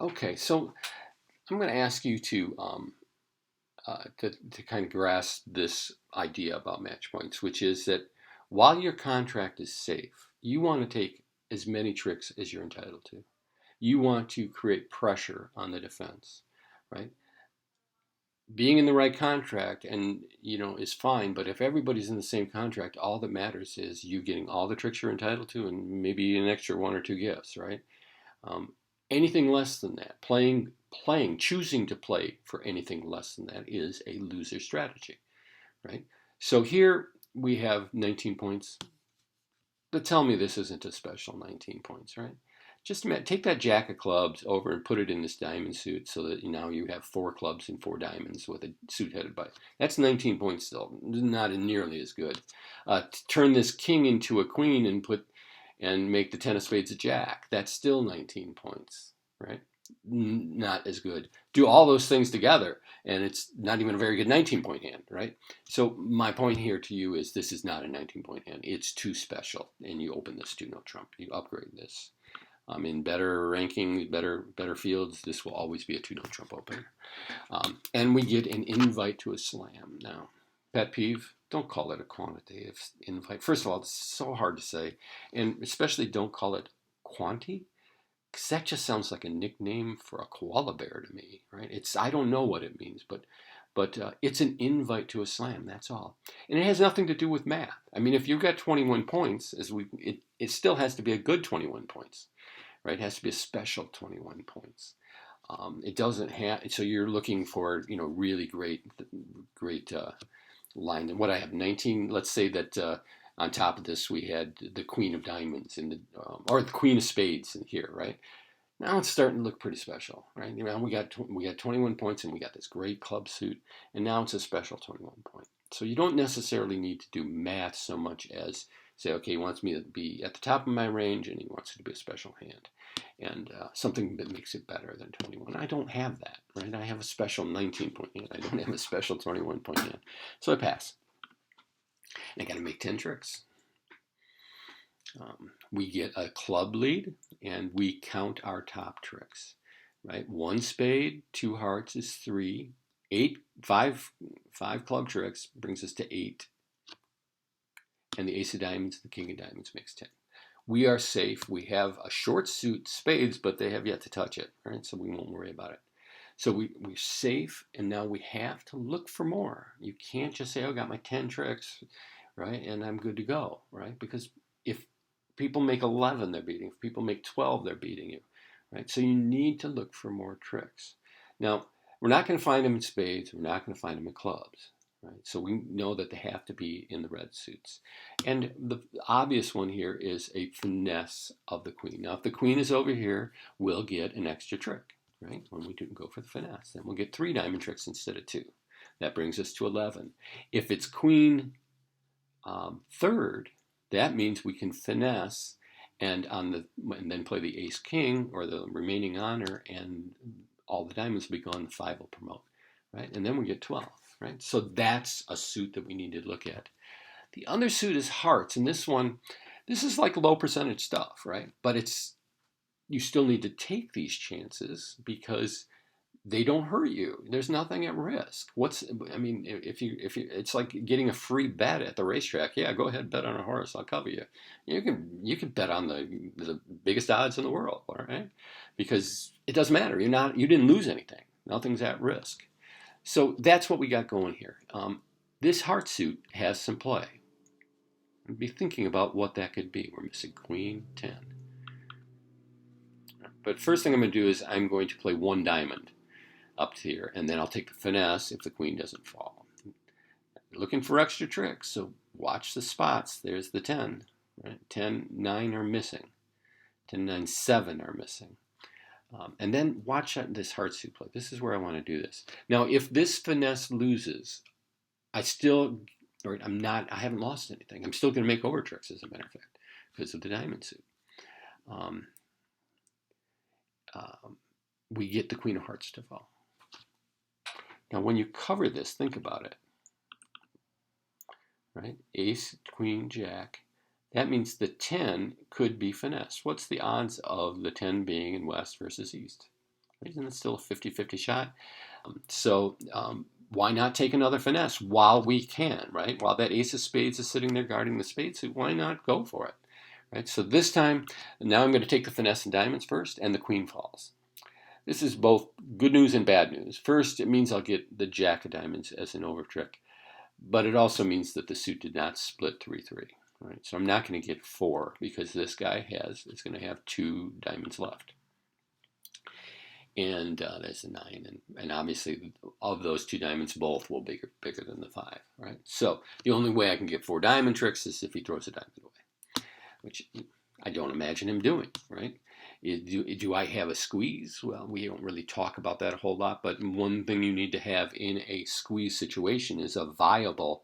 Okay, so I'm going to ask you to kind of grasp this idea about match points, which is that while your contract is safe, you want to take as many tricks as you're entitled to. You want to create pressure on the defense, right? Being in the right contract and is fine, but if everybody's in the same contract, all that matters is you getting all the tricks you're entitled to and maybe an extra one or two gifts, right? Um, Anything less than that, choosing to play for anything less than that is a loser strategy, right? So here we have 19 points. But tell me this isn't a special 19 points, right? Just take that jack of clubs over and put it in this diamond suit so that now you have four clubs and four diamonds with a suit headed by. That's 19 points still, not nearly as good. Turn this king into a queen and make the ten of spades a jack. That's still 19 points, right? Not as good. Do all those things together, and it's not even a very good 19-point hand, right? So my point here to you is this is not a 19-point hand. It's too special, and you open this to no trump. You upgrade this. In better rankings, better fields, this will always be a 2 no trump opener. And we get an invite to a slam. Now, pet peeve, don't call it a quantitative invite. First of all, it's so hard to say, and especially don't call it quanti, because that just sounds like a nickname for a koala bear to me, right? I don't know what it means, but it's an invite to a slam. That's all, and it has nothing to do with math. I mean, if you've got 21 points, it still has to be a good 21 points, right? It has to be a special 21 points. It doesn't have. So you're looking for really great line. And what I have 19. Let's say that. On top of this, we had the Queen of Diamonds or the Queen of Spades in here, right? Now it's starting to look pretty special, right? We got 21 points and we got this great club suit, and now it's a special 21 point. So you don't necessarily need to do math so much as say, okay, he wants me to be at the top of my range and he wants it to be a special hand, and something that makes it better than 21. I don't have that, right? I have a special 19-point hand. I don't have a special 21-point hand, so I pass. And I got to make 10 tricks. We get a club lead and we count our top tricks, right? One spade, two hearts is 3. Five club tricks brings us to 8. And the ace of diamonds, the king of diamonds makes 10. We are safe. We have a short suit, spades, but they have yet to touch it, right? So we won't worry about it. So we're safe, and now we have to look for more. You can't just say, oh, I got my 10 tricks, right? And I'm good to go, right? Because if people make 11, they're beating. If people make 12, they're beating you, right? So you need to look for more tricks. Now, we're not going to find them in spades. We're not going to find them in clubs, right? So we know that they have to be in the red suits. And the obvious one here is a finesse of the queen. Now, if the queen is over here, we'll get an extra trick, right? When we didn't go for the finesse, then we'll get 3 diamond tricks instead of 2. That brings us to 11. If it's queen third, that means we can finesse and then play the ace king or the remaining honor, and all the diamonds will be gone. The 5 will promote, right? And then we get 12, right? So that's a suit that we need to look at. The other suit is hearts, and this is like low percentage stuff, right? But you still need to take these chances because they don't hurt you. There's nothing at risk. If you, it's like getting a free bet at the racetrack. Yeah, go ahead, bet on a horse. I'll cover you. You can bet on the biggest odds in the world, all right? Because it doesn't matter. You didn't lose anything. Nothing's at risk. So that's what we got going here. This heart suit has some play. Be thinking about what that could be. We're missing queen 10. But first thing I'm going to do is I'm going to play 1 diamond up here, and then I'll take the finesse if the queen doesn't fall. Looking for extra tricks, so watch the spots. There's the 10, right? 10, 9 are missing. 10, 9, 7 are missing. And then watch this heart suit play. This is where I want to do this. Now, if this finesse loses, I haven't lost anything. I'm still going to make over tricks, as a matter of fact, because of the diamond suit. We get the queen of hearts to fall. Now, when you cover this, think about it, right? Ace, queen, jack. That means the 10 could be finessed. What's the odds of the 10 being in west versus east? Isn't it still a 50-50 shot? Why not take another finesse while we can, right? While that ace of spades is sitting there guarding the spades, why not go for it, right? So this time, now I'm going to take the finesse and diamonds first, and the queen falls. This is both good news and bad news. First, it means I'll get the jack of diamonds as an over trick, but it also means that the suit did not split 3-3, right? So I'm not going to get 4 because this guy is going to have 2 diamonds left. And there's a 9, and obviously of those 2 diamonds, both will be bigger than the 5, right? So the only way I can get 4 diamond tricks is if he throws a diamond away, which I don't imagine him doing, right? Do I have a squeeze? Well, we don't really talk about that a whole lot, but one thing you need to have in a squeeze situation is a viable,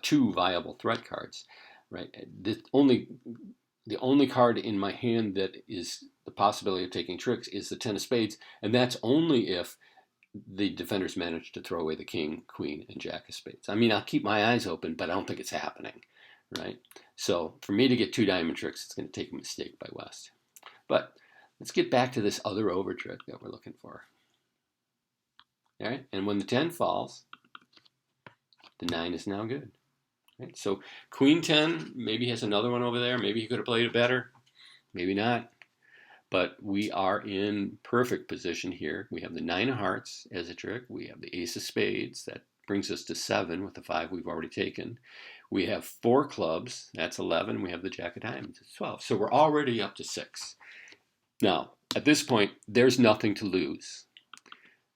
2 viable threat cards, right? The only card in my hand that is the possibility of taking tricks is the 10 of spades, and that's only if the defenders manage to throw away the king, queen, and jack of spades. I mean, I'll keep my eyes open, but I don't think it's happening, right? So for me to get 2 diamond tricks, it's going to take a mistake by West. But let's get back to this other over trick that we're looking for. All right, and when the 10 falls, the 9 is now good. Right? So queen 10 maybe has another one over there. Maybe he could have played it better. Maybe not. But we are in perfect position here. We have the 9 of hearts as a trick. We have the ace of spades. That brings us to 7 with the 5 we've already taken. We have 4 clubs. That's 11. We have the jack of diamonds. It's 12. So we're already up to 6. Now, at this point, there's nothing to lose.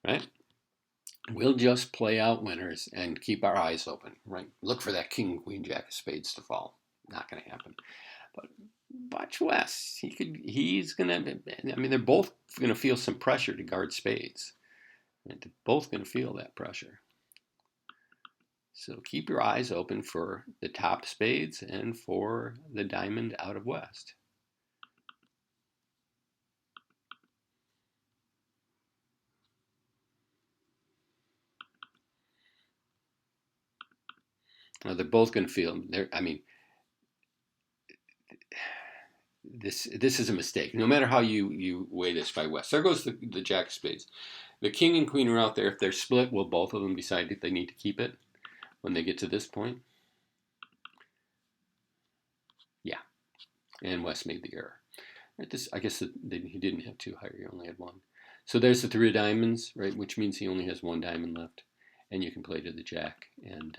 Right? We'll just play out winners and keep our eyes open, right? Look for that king, queen, jack of spades to fall. Not going to happen. But watch West. He's going to, I mean, they're both going to feel some pressure to guard spades. Right? They're both going to feel that pressure. So keep your eyes open for the top spades and for the diamond out of West. Now they're both going to feel. I mean, this is a mistake. No matter how you weigh this by West. There goes the jack of spades. The king and queen are out there. If they're split, will both of them decide that they need to keep it when they get to this point? Yeah. And West made the error. Right, I guess he didn't have 2 higher. He only had 1. So there's the 3 of diamonds, right? Which means he only has 1 diamond left, and you can play to the jack and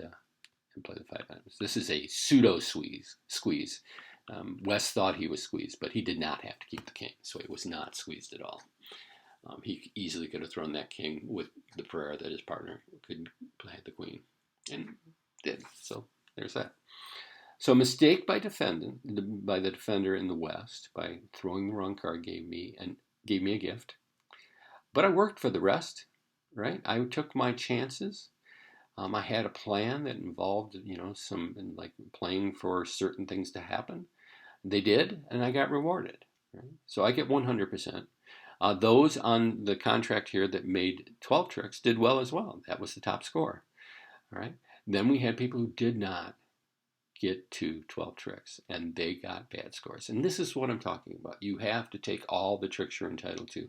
play the 5 diamonds. This is a pseudo squeeze. West thought he was squeezed, but he did not have to keep the king, so he was not squeezed at all. He easily could have thrown that king with the prayer that his partner could play the queen, and did. So there's that. So mistake by the defender in the West by throwing the wrong card gave me a gift, but I worked for the rest. Right, I took my chances. I had a plan that involved, some like playing for certain things to happen. They did, and I got rewarded. Right? So I get 100%. Those on the contract here that made 12 tricks did well as well. That was the top score. All right. Then we had people who did not get to 12 tricks, and they got bad scores. And this is what I'm talking about. You have to take all the tricks you're entitled to.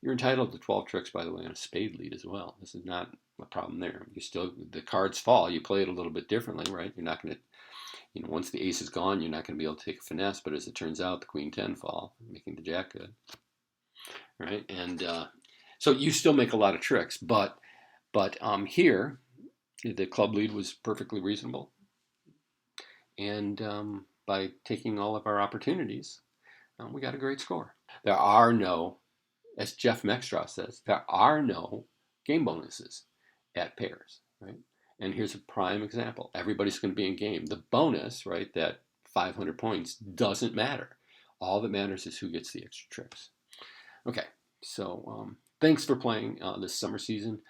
You're entitled to 12 tricks, by the way, on a spade lead as well. This is not a problem there. The cards fall. You play it a little bit differently, right? You're not going to, once the ace is gone, you're not going to be able to take a finesse. But as it turns out, the queen 10 fall, making the jack good, right? And so you still make a lot of tricks. But here, the club lead was perfectly reasonable. And by taking all of our opportunities, we got a great score. There are no, as Jeff Mexstraw says, there are no game bonuses at pairs, right? And here's a prime example. Everybody's going to be in game. The bonus, right, that 500 points doesn't matter. All that matters is who gets the extra tricks. Okay, so thanks for playing this summer season.